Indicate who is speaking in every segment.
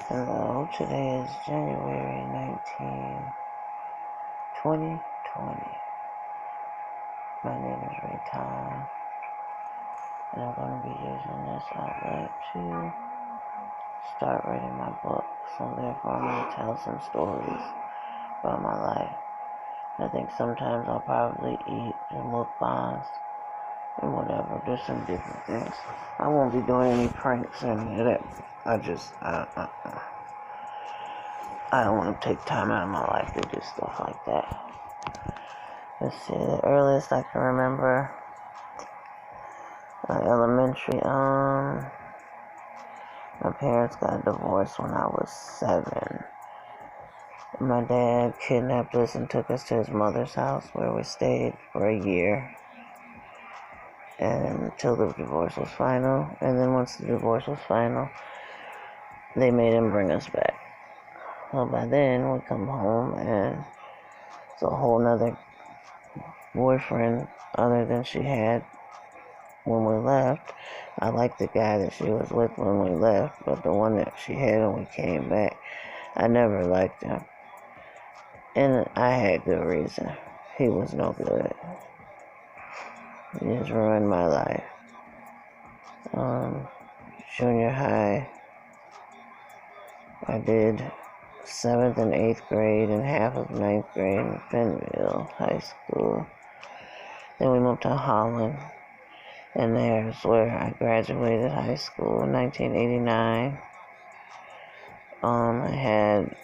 Speaker 1: Hello, today is January 19, 2020. My name is Ray Tom, and I'm going to be using this outlet to start writing my book. So therefore, I'm going to tell some stories about my life. I think sometimes I'll probably eat and mukbangs and whatever, do some different things. I won't be doing any pranks or any of that. I don't want to take time out of my life to do stuff like that. Let's see, the earliest I can remember, elementary, my parents got divorced when I was 7. My dad kidnapped us and took us to his mother's house where we stayed for a year until the divorce was final. And then once the divorce was final, they made him bring us back. Well, by then, we come home and it's a whole nother boyfriend other than she had when we left. I liked the guy that she was with when we left, but the one that she had when we came back, I never liked him. And I had good reason. He was no good. He just ruined my life. Junior high, I did 7th and 8th grade and half of 9th grade in Fenville High School. Then we moved to Holland, and there's where I graduated high school in 1989. I had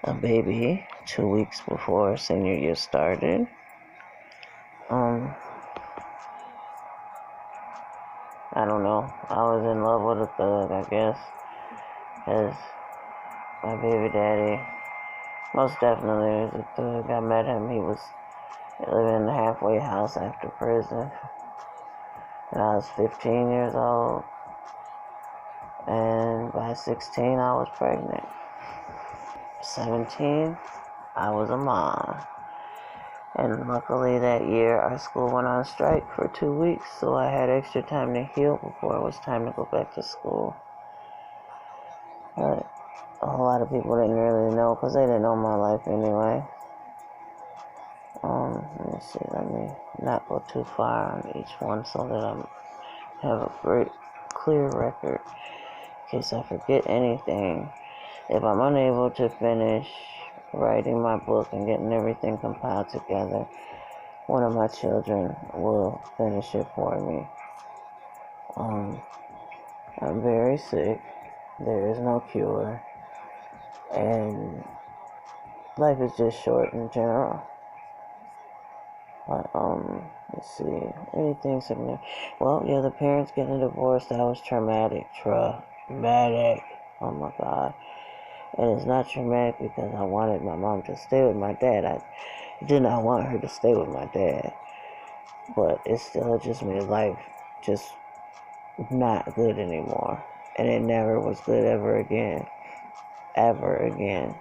Speaker 1: a baby 2 weeks before senior year started. I don't know. I was in love with a thug, I guess, because my baby daddy most definitely was a thug. I met him. He was living in a halfway house after prison. And I was 15 years old. And by 16, I was pregnant. 17, I was a mom. And luckily that year, our school went on strike for 2 weeks, so I had extra time to heal before it was time to go back to school. But a whole lot of people didn't really know because they didn't know my life anyway. Let me see, let me not go too far on each one so that I have a great, clear record in case I forget anything. If I'm unable to finish writing my book and getting everything compiled together, one of my children will finish it for me. I'm very sick. There is no cure. And life is just short in general. But, let's see, anything significant? Well, yeah, the parents getting divorced, that was traumatic. Traumatic. Oh my God. And it's not traumatic because I wanted my mom to stay with my dad. I did not want her to stay with my dad. But it still just made life just not good anymore. And it never was good ever again. Ever again.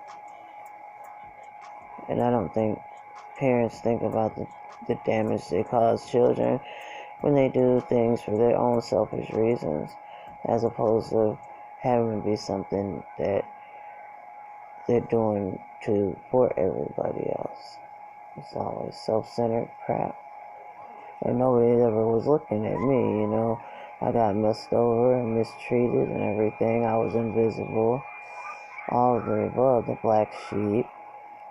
Speaker 1: And I don't think parents think about the damage they cause children when they do things for their own selfish reasons, as opposed to having to be something that they're doing for everybody else. It's always self-centered crap. And nobody ever was looking at me, you know. I got messed over and mistreated and everything. I was invisible. All of the above, the black sheep.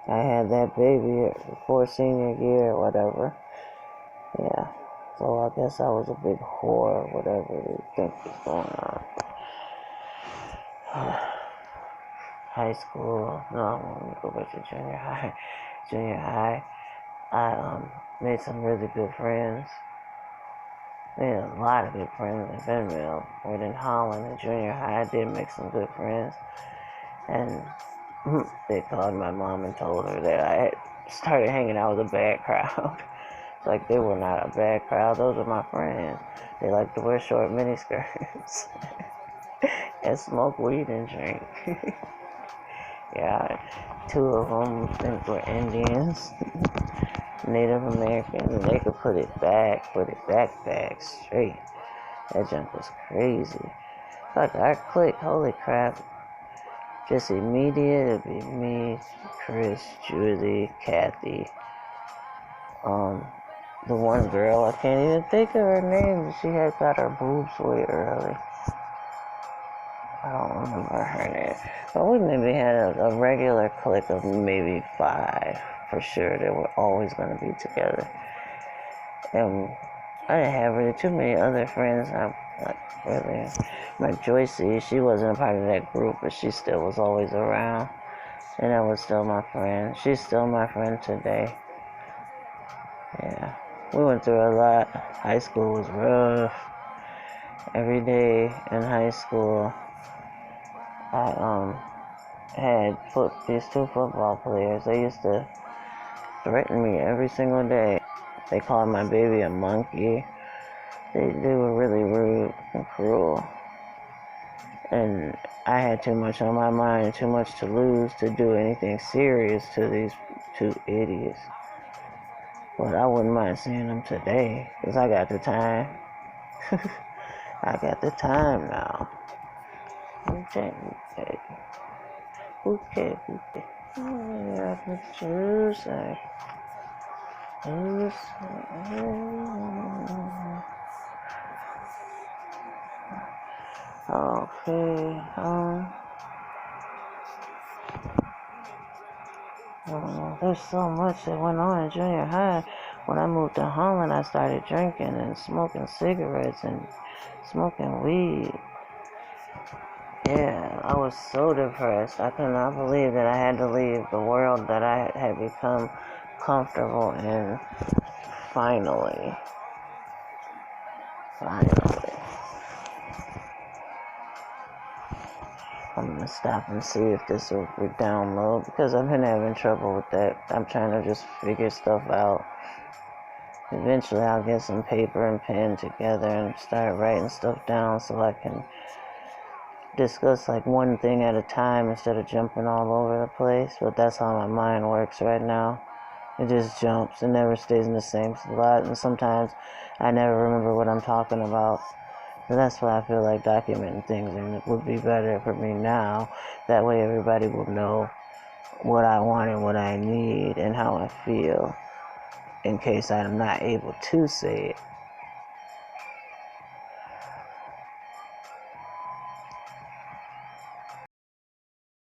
Speaker 1: I had that baby before senior year or whatever. Yeah. So I guess I was a big whore or whatever you think is going on. High school, no, let me go back to junior high. Junior high, I made some really good friends. Made a lot of good friends in Benville. But in Holland, in junior high, I did make some good friends. And they called my mom and told her that I had started hanging out with a bad crowd. It's like they were not a bad crowd. Those are my friends. They like to wear short miniskirts and smoke weed and drink. Yeah, 2 of them I think were Indians, Native Americans. They could put it back straight. That junk was crazy. Like our clique, holy crap. just immediate, it'd be me, Chris, Julie, Kathy, the one girl, I can't even think of her name. She had got her boobs way early. I don't remember her name. But we maybe had a regular clique of maybe 5 for sure. They were always going to be together. And I didn't have really too many other friends. Really. My Joycey, she wasn't a part of that group, but she still was always around. And that was still my friend. She's still my friend today. Yeah. We went through a lot. High school was rough. Every day in high school, I had these 2 football players. They used to threaten me every single day. They called my baby a monkey. They were really rude and cruel. And I had too much on my mind, too much to lose to do anything serious to these 2 idiots. But I wouldn't mind seeing them today, because I got the time. I got the time now. Okay. There's so much that went on in junior high. When I moved to Holland, I started drinking and smoking cigarettes and smoking weed. Yeah, I was so depressed. I could not believe that I had to leave the world that I had become comfortable in. Finally. I'm going to stop and see if this will download, because I've been having trouble with that. I'm trying to just figure stuff out. Eventually I'll get some paper and pen together and start writing stuff down so I can discuss like one thing at a time instead of jumping all over the place. But that's how my mind works right now. It just jumps. It never stays in the same spot, and sometimes I never remember what I'm talking about. So that's why I feel like documenting things would be better for me now. That way everybody will know what I want and what I need and how I feel, in case I'm not able to say it.